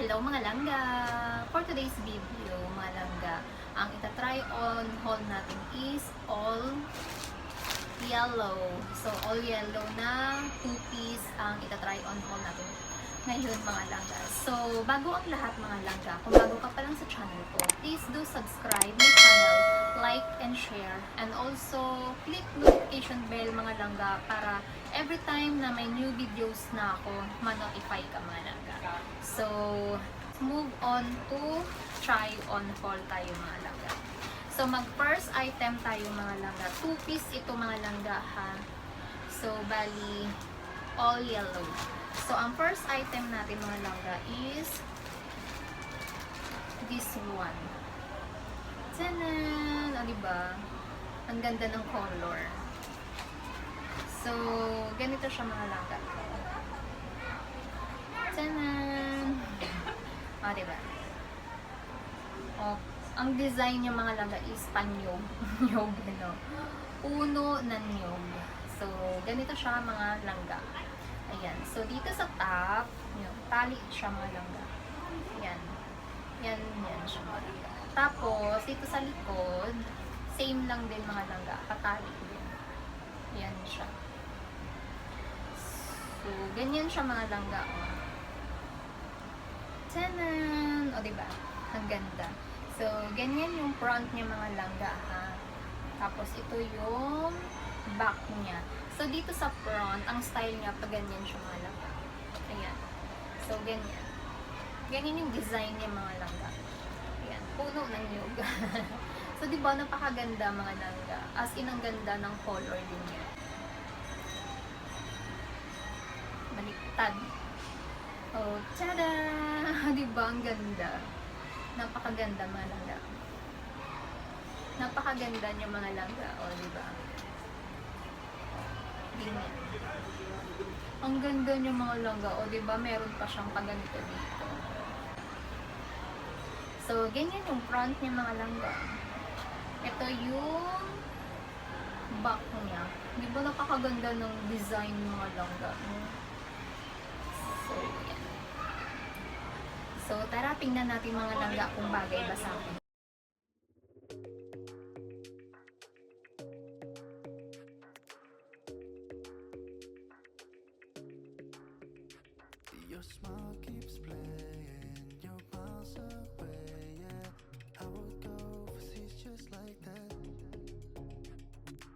Hello mga langga! For today's video, mga langga, ang itatry on haul natin is all yellow. So, all yellow na 2-piece ang itatry on haul natin ngayon mga langga. So, bago ang lahat mga langga, kung bago ka pa lang sa channel ko, please do subscribe my channel, like and share, and also click notification bell mga langga para every time na may new videos na ako, ma-notify ka mga langga. So, move on to try on haul tayo mga langga. So, mag-first item tayo mga langga. 2-piece ito mga langga ha. So, bali, all yellow. So, ang first item natin mga langga is this one. Tanan! O, diba? Ang ganda ng color. So, ganito siya mga langga. Tanan! O, diba? O, ang design niya mga langga is panyog. Nyog, ano? Puno na nyog. So, ganito siya mga langga. Ayan. So, dito sa top, yun, tali siya mga langga. Ayan. Yan siya mga langga. Tapos, dito sa likod, same lang din mga langga. Patali din. Ayan siya. So, ganyan siya mga langga. Tanan! O, diba? Ang ganda. So, ganyan yung front niya mga langga, ha? Tapos, ito yung back niya. So, dito sa front, ang style niya, pag ganyan siya mga langga. Ayan. So, ganyan. Ganyan yung design niya mga langga. Ayan. Puno ng nyug. So, diba, napakaganda mga langga. As in, ang ganda ng color din niya. Baliktad. Oh, tada! Diba, ang ganda. Napakaganda mga langga. Napakaganda niya mga langga. O, diba? Ganyan. Ang ganda niya mga langga. O, diba? Meron pa siyang paganito dito. So, ganyan yung front niya mga langga. Ito yung back niya. Diba napakaganda ng design mga langga? So, yan. So, tara, tingnan natin mga langga kung bagay ba sa akin. Your smile keeps playing, you're miles away, yeah. I would go overseas just like that.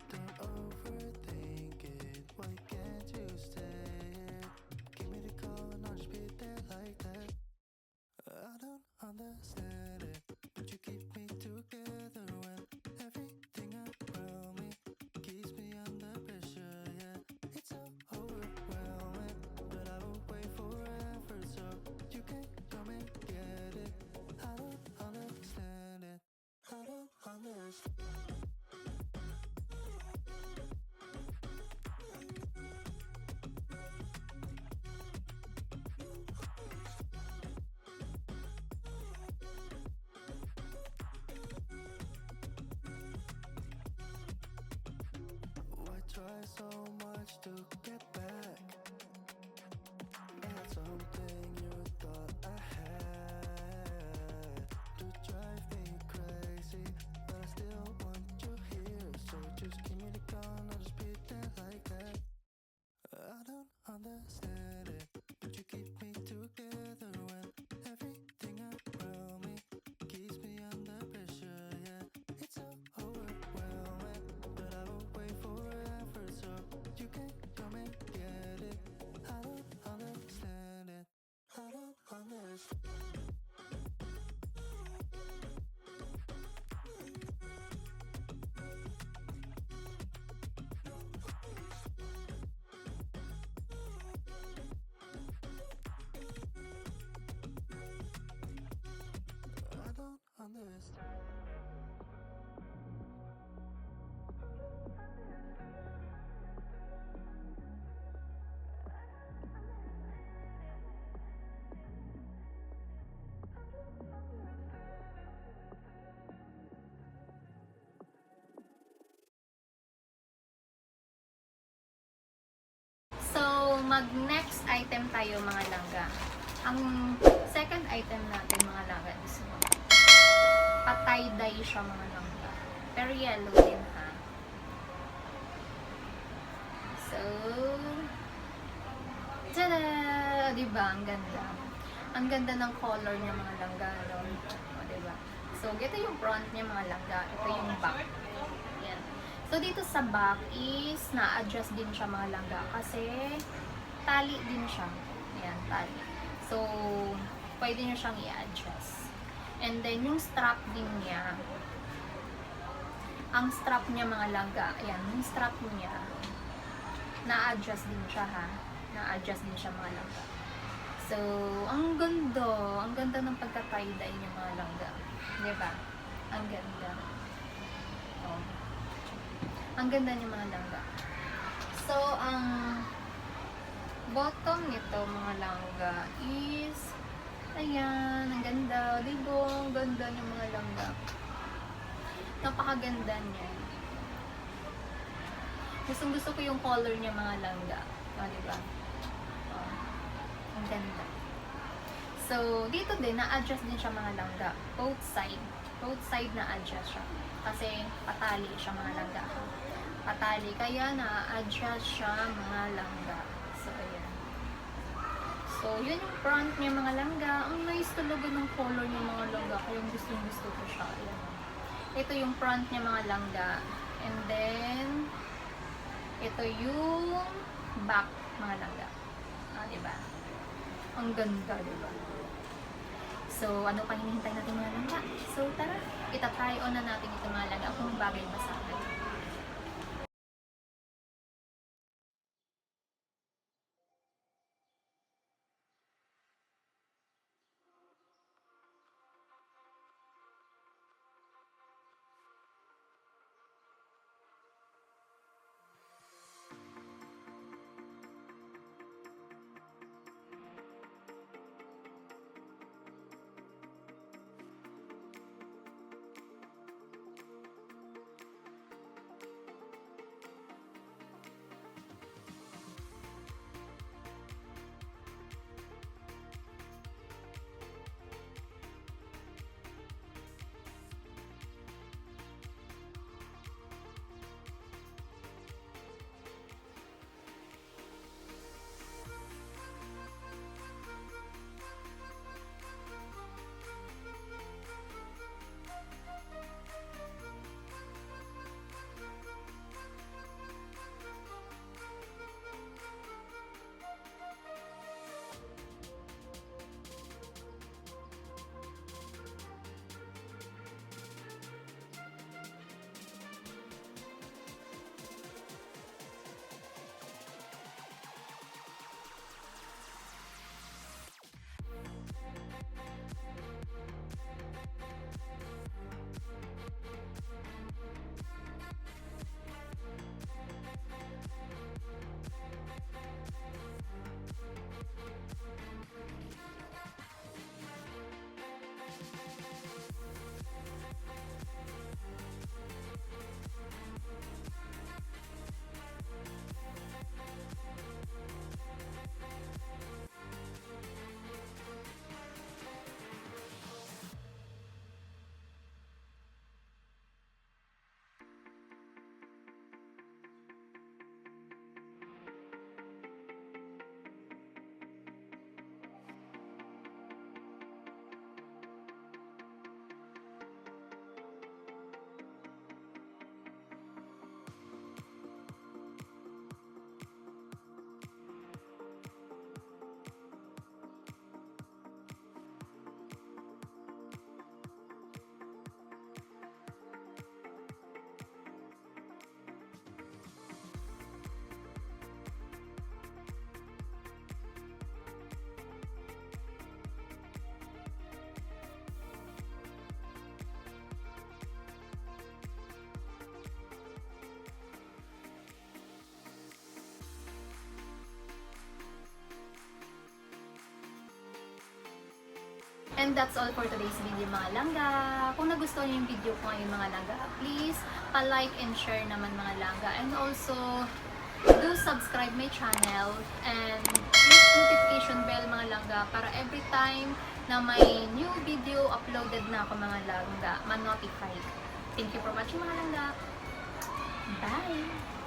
Don't overthink it, why can't you stay here? Give me the call and I'll just be there like that. I don't understand it, but you keep me together when everything around me keeps me under pressure, yeah. It's so overwhelming, but I will wait forever so you can come and get it. I don't understand it, I don't understand. Why try so much to get back? Not something you thought I had. To drive me crazy, but I still want you here. So just give me the call and I'll just be there like that. I don't understand it, but you keep me together when everything around me keeps me under pressure, yeah. It's so overwhelming, but I will wait forever so you can come and get it. I don't understand it, I don't understand. I don't understand. So, mag-next item tayo mga langga. Ang second item natin mga langga is patay-dye siya mga langga. Pero yellow din ha. So, tada! Diba? Ang ganda. Ang ganda ng color niya mga langga. No? O, diba? So, ito yung front niya mga langga. Ito yung back. Yan. So, dito sa back is na-adjust din siya mga langga. Kasi, tali din siya. Yan, tali. So, pwede nyo siyang i-adjust. And then, yung strap din niya, ang strap niya mga langga, ayan, yung strap niya, na-adjust din siya ha. Na-adjust din siya mga langga. So, ang ganda ng pagka-tie-dye niya mga langga. Diba? Ang ganda. Oh. Ang ganda niya mga langga. So, ang bottom nito mga langga is ayan, ang ganda. Diba? Ang ganda niya mga langga. Napakaganda niya. Gustong gusto ko yung color niya mga langga. O, diba? Oh, ang ganda. So, dito din, na-adjust din siya mga langga. Both side. Both side na-adjust siya. Kasi patali siya mga langga. Patali. Kaya na-adjust siya mga langga. So, ayan. So, yun yung front niya mga langga. Ang nice talaga ng color niya mga langga. Kaya gustong gusto ko siya. Ayan. Ito yung front niya mga langga. And then, ito yung back mga langga. Ah, diba? Ang ganda, diba? So, ano pang hinihintay natin mga langga? So, tara, itatry on na natin ito mga langga kung bagay ba sa akin. And that's all for today's video mga langga. Kung nagustuhan niyo yung video ko ngayon mga langga, please pa-like and share naman mga langga. And also, do subscribe my channel and click notification bell mga langga langga para every time na may new video uploaded na ako mga langga, ma-notify. Thank you for watching mga langga. Bye!